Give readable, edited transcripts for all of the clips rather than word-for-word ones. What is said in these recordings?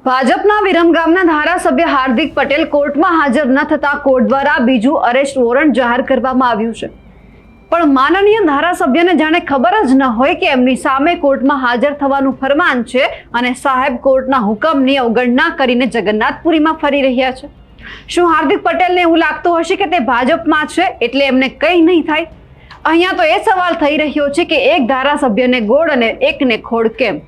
ભાજપના વિરમગામના ધારાસભ્ય હાર્દિક પટેલ કોર્ટમાં હાજર ન થતા કોર્ટ દ્વારા બીજું અરેસ્ટ વોરંટ જાહેર કરવામાં આવ્યું છે। પણ માનનીય ધારાસભ્યને જાણે ખબર જ ન હોય કે એમની સામે કોર્ટમાં હાજર થવાનું ફરમાન છે અને સાહેબ કોર્ટના હુકમની અવગણના કરીને જગન્નાથપુરીમાં ફરી રહ્યા છે। શું હાર્દિક પટેલને એવું લાગતું હશે કે તે ભાજપમાં છે એટલે એમને કંઈ નહીં થાય? અહીંયા તો એ સવાલ થઈ રહ્યો છે કે એક ધારાસભ્યને ગોળ અને એકને ખોડ કેમ?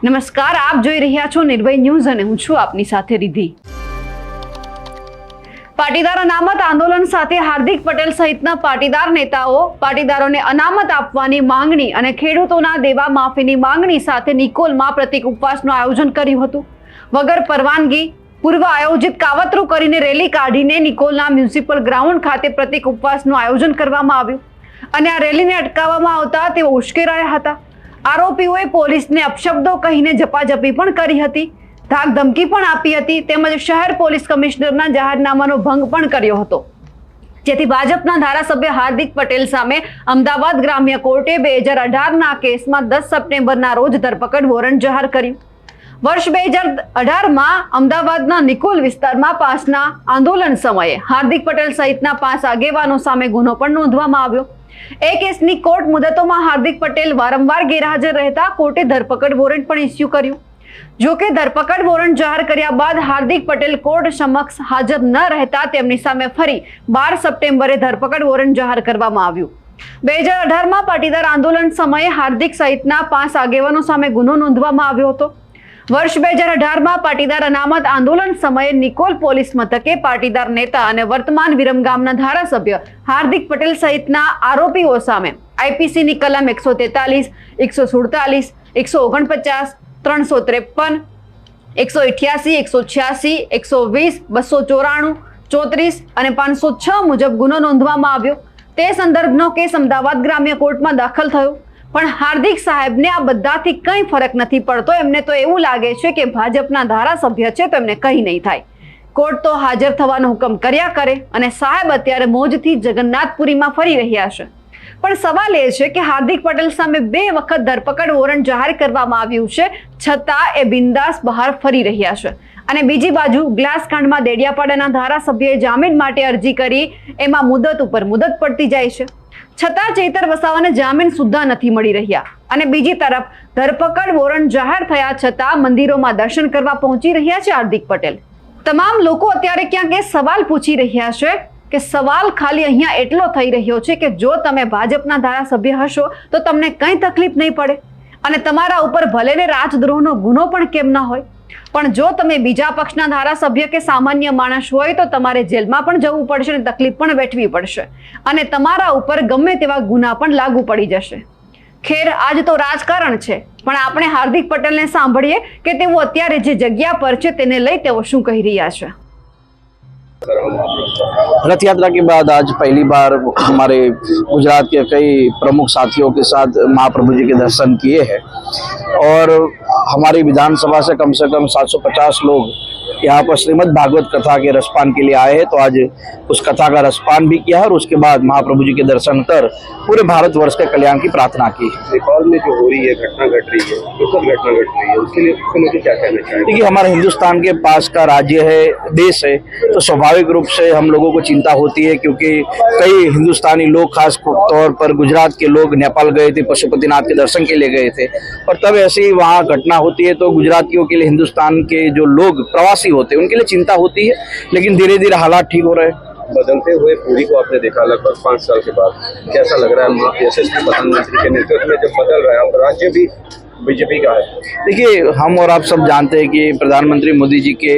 નમસ્કાર, આપ જોઈ રહ્યા છો નિર્ભય ન્યૂઝ અને હું છું આપની સાથે રિધિ। પાટીદાર અનામત આંદોલન સાથે હાર્દિક પટેલ સહિતના પાટીદાર નેતાઓ પાટીદારોને અનામત આપવાની માંગણી અને ખેડૂતોના દેવા માફીની માંગણી સાથે નિકોલમાં પ્રતિક ઉપવાસનું આયોજન કર્યું હતું। વગર પરવાનગી પૂર્વ આયોજિત કાવતરું કરીને રેલી કાઢીને નિકોલના મ્યુનિસિપલ ગ્રાઉન્ડ ખાતે પ્રતિક ઉપવાસનું આયોજન કરવામાં આવ્યું અને આ રેલીને અટકાવવામાં આવતા તેઓ ઉશ્કેરાયા હતા। આરોપીઓએ પોલીસને અપશબ્દો કહીને ઝપાઝપી પણ કરી હતી, ધાક ધમકી પણ આપી હતી તેમજ શહેર પોલીસ કમિશનરના જાહેરનામાનો ભંગ પણ કર્યો હતો, જેથી ભાજપના ધારાસભ્ય હાર્દિક પટેલ સામે અમદાવાદ ગ્રામ્ય કોર્ટે 2018ના કેસમાં 10 સપ્ટેમ્બરના રોજ ધરપકડ વોરંટ જાહેર કર્યું। વર્ષ 2018માં અમદાવાદના નિકોલ વિસ્તારમાં પાસના આંદોલન સમયે હાર્દિક પટેલ સહિતના 5 આગેવાનો સામે ગુનો પણ નોંધવામાં આવ્યો। એ કેસની કોર્ટ મુદતોમાં હાર્દિક પટેલ વારંવાર ગેરહાજર રહેતા કોર્ટે ધરપકડ વોરંટ પણ ઇસ્યુ કર્યું। જો કે ધરપકડ વોરંટ જાહેર કર્યા બાદ હાર્દિક પટેલ કોર્ટ સમક્ષ હાજર ન રહેતા તેમની સામે ફરી 12 સપ્ટેમ્બરે ધરપકડ વોરંટ જાહેર કરવામાં આવ્યું। 2018માં પાટીદાર આંદોલન સમયે હાર્દિક સહિતના 5 આગેવાનો સામે ગુનો નોંધવામાં આવ્યો હતો। વર્ષ 2018માં પાટીદાર અનામત આંદોલન સમયે નિકોલ પોલીસ મથકે પાટીદાર નેતા અને વર્તમાન વિરમગામના ધારાસભ્ય હાર્દિક પટેલ સહિતના આરોપીઓ સામે આઈપીસીની કલમ 143, 147, 149, 353, 188, 186, 120, 294, 34 અને 506 મુજબ ગુનો નોંધવામાં આવ્યો। તે સંદર્ભનો કેસ અમદાવાદ ગ્રામ્ય કોર્ટમાં દાખલ થયો, પણ હાર્દિક સાહેબને આ બધાથી કંઈ ફરક નથી પડતો। એમને તો એવું લાગે છે કે ભાજપના ધારાસભ્ય છે તો એમને કંઈ નહીં થાય। કોર્ટ તો હાજર થવાનો હુકમ કર્યા કરે અને સાહેબ અત્યારે મોજથી જગન્નાથપુરીમાં ફરી રહ્યા છે। પણ સવાલ એ છે કે હાર્દિક પટેલ સામે 2 વખત ધરપકડ વોરંટ જાહેર કરવામાં આવ્યું છે, છતાં એ બિંદાસ બહાર ફરી રહ્યા છે। અને બીજી બાજુ ગ્લાસકાંડમાં દેડિયાપાડાના ધારાસભ્યએ જામીન માટે અરજી કરી, એમાં મુદત ઉપર મુદત પડતી જાય છે, છતાં ચૈતર વસાવાને જામીન સુદ્ધા નથી મળી રહ્યા। અને બીજી તરફ ધરપકડ વોરંટ જાહેર થયા છતાં મંદિરોમાં દર્શન કરવા પહોંચી રહ્યા છે હાર્દિક પટેલ। તમામ લોકો અત્યારે ક્યાંક એ સવાલ પૂછી રહ્યા છે કે સવાલ ખાલી અહીંયા એટલો થઈ રહ્યો છે કે જો તમે ભાજપના ધારાસભ્ય હશો તો તમને કંઈ તકલીફ નહીં પડે અને તમારા ઉપર ભલે ને રાજદ્રોહનો ગુનો પણ કેમ ન હોય, પણ જો તમે બીજા પક્ષના ધારાસભ્ય કે સામાન્ય માણસ હોય તો તમારે જેલમાં પણ જવું પડશે અને તકલીફ પણ વેઠવી પડશે અને તમારા ઉપર ગમે તેવા ગુના પણ લાગુ પડી જશે। ખેર, આજ તો રાજકારણ છે, પણ આપણે હાર્દિક પટેલને સાંભળીએ કે તેઓ અત્યારે જે જગ્યા પર છે તેને લઈ તેઓ શું કહી રહ્યા છે। रथ यात्रा के बाद आज पहली बार हमारे गुजरात के कई प्रमुख साथियों के साथ महाप्रभु जी के दर्शन किए हैं और हमारी विधानसभा से कम 750 लोग यहाँ पर श्रीमद् भागवत कथा के रसपान के लिए आए हैं। तो आज उस कथा का रसपान भी किया है और उसके बाद महाप्रभु जी के दर्शन कर पूरे भारतवर्ष के कल्याण की प्रार्थना की। नेपाल में जो हो रही है घटना घट रही है, दुखद घटना घट रही है, उसके लिए मुझे क्या कहना चाहिए? देखिए, हमारे हिंदुस्तान के पास का राज्य है, देश है, तो स्वाभाविक रूप से हम लोगों को चिंता होती है, क्योंकि कई हिंदुस्तानी लोग खास तौर पर गुजरात के लोग नेपाल गए थे, पशुपतिनाथ के दर्शन के लिए गए थे और तब ऐसी वहाँ घटना होती है तो गुजरातियों के लिए, हिंदुस्तान के जो लोग प्रवासी होते हैं उनके लिए चिंता होती है। लेकिन धीरे धीरे हालात ठीक हो रहे हैं। बदलते हुए पूरी को आपने देखा लगभग 5 साल के बाद, कैसा लग रहा है यशस्वी प्रधानमंत्री के नेतृत्व में जब बदल रहा है और राज्य भी बीजेपी का है? देखिए, हम और आप सब जानते हैं कि प्रधानमंत्री मोदी जी के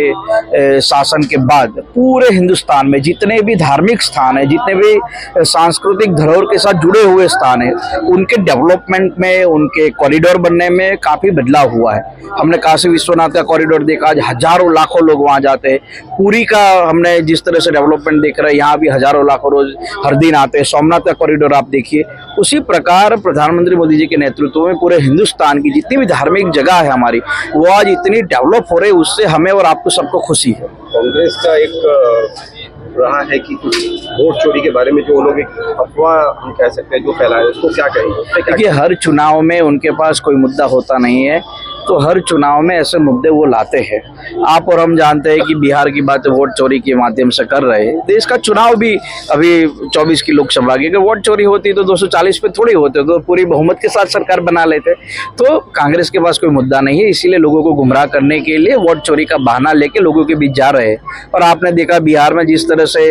शासन के बाद पूरे हिंदुस्तान में जितने भी धार्मिक स्थान है, जितने भी सांस्कृतिक धरोहर के साथ जुड़े हुए स्थान है, उनके डेवलपमेंट में, उनके कॉरिडोर बनने में काफ़ी बदलाव हुआ है। हमने काशी विश्वनाथ का कॉरिडोर देखा, आज हजारों लाखों लोग वहाँ जाते हैं। पुरी का हमने जिस तरह से डेवलपमेंट देख रहे हैं, यहाँ भी हजारों लाखों रोज हर दिन आते हैं। सोमनाथ का कॉरिडोर आप देखिए, उसी प्रकार प्रधानमंत्री मोदी जी के नेतृत्व में पूरे हिंदुस्तान की जितनी भी धार्मिक जगह है हमारी, वो आज इतनी डेवलप हो रही है, उससे हमें और आपको सबको खुशी है। कांग्रेस का एक रहा है कि कुछ वोट चोरी के बारे में जो लोग एक अफवाह हम कह सकते हैं जो फैलाए, उसको क्या कहेंगे? देखिए, हर चुनाव में उनके पास कोई मुद्दा होता नहीं है। तो हर चुनाव में ऐसे मुद्दे वो लाते हैं। आप और हम जानते हैं कि बिहार की बात वोट चोरी के माध्यम से कर रहे हैं। देश का चुनाव भी अभी 24 की लोकसभा की, अगर वोट चोरी होती तो 240 पे थोड़ी होते, तो पूरी बहुमत के साथ सरकार बना लेते। तो कांग्रेस के पास कोई मुद्दा नहीं है, इसीलिए लोगों को गुमराह करने के लिए वोट चोरी का बहाना लेके लोगों के बीच जा रहे हैं। और आपने देखा बिहार में जिस तरह से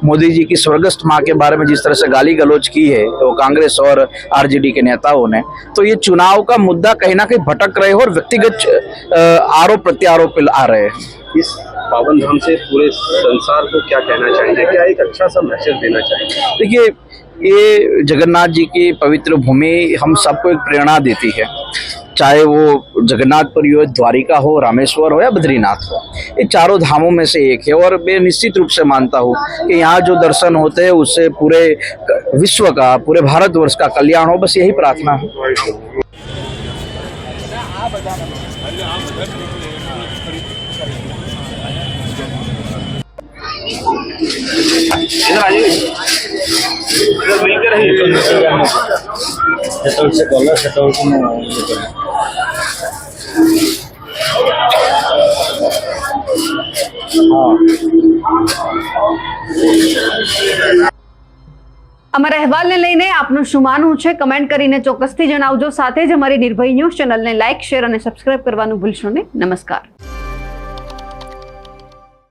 मोदी जी की स्वर्गस्थ माँ के बारे में जिस तरह से गाली गलौज की है तो कांग्रेस और आरजेडी के नेताओं ने, तो ये चुनाव का मुद्दा कहीं ना कहीं भटक रहे हो और व्यक्तिगत आरोप प्रत्यारोप आ रहे हैं। इस पावन धाम से पूरे संसार को क्या कहना चाहेंगे, क्या एक अच्छा सा मैसेज देना चाहेंगे? देखिए, ये जगन्नाथ जी की पवित्र भूमि हम सबको एक प्रेरणा देती है, चाहे वो जगन्नाथपुरी हो, द्वारिका हो, रामेश्वर हो या बद्रीनाथ हो। ये चारों धामों में से एक है और मैं निश्चित रूप से मानता हूँ कि यहाँ जो दर्शन होते हैं उससे पूरे विश्व का, पूरे भारतवर्ष का कल्याण हो, बस यही प्रार्थना है। અમારા અહેવાલને લઈને આપનું શું માનવું છે કમેન્ટ કરીને ચોક્કસથી જણાવજો। સાથે જ અમારી નિર્ભય ન્યૂઝ ચેનલને લાઇક, શેર અને સબસ્ક્રાઇબ કરવાનું ભૂલશો નહીં। નમસ્કાર।